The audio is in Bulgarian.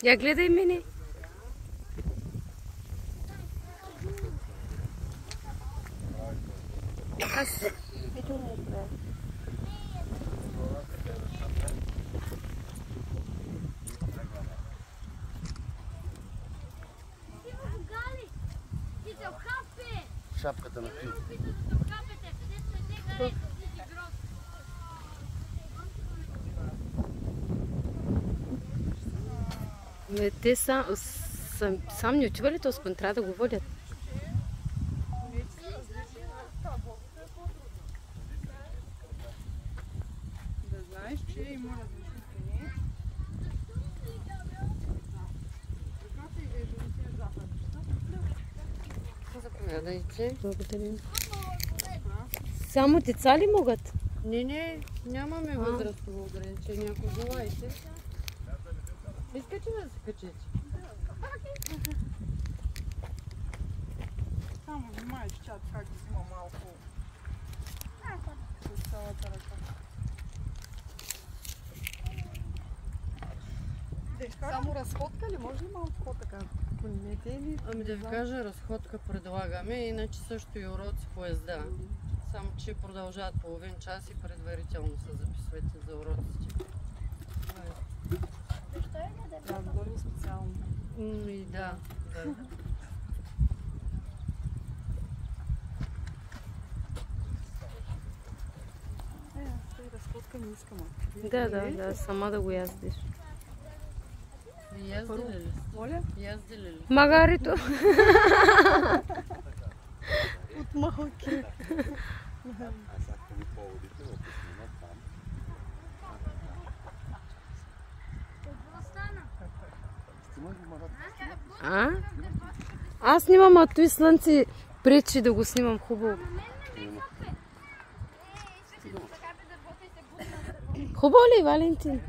Я гледай мене. Аз... Шапката на Фил. Те сам не отива ли този кон? Трябва да го водят. Да знаеш, че има различни цени. Заповядайте. Благодарим. Само деца ли могат? Не, нямаме възрастово ограничение. Ако желаете, искате да се качите? Само внимай, че чат как взима малко с цялата ръка. Само разходка ли? Може ли малко по-така? Ами да ви кажа, разходка предлагаме, иначе също и уроци по езда. Само че продължават половин час и предварително се записвайте за уроците. Да, говорим специално. И да. Разходка не искам. Да, сама да го яздиш. Яздили ли? Моля? Яздили ли? Магарито. От малки. Аз ако ви поводите, да снимат там. Снимаш го, Марат? Аз снимам, а той слънце пречи да го снимам хубаво. Хубаво ли, Валентин?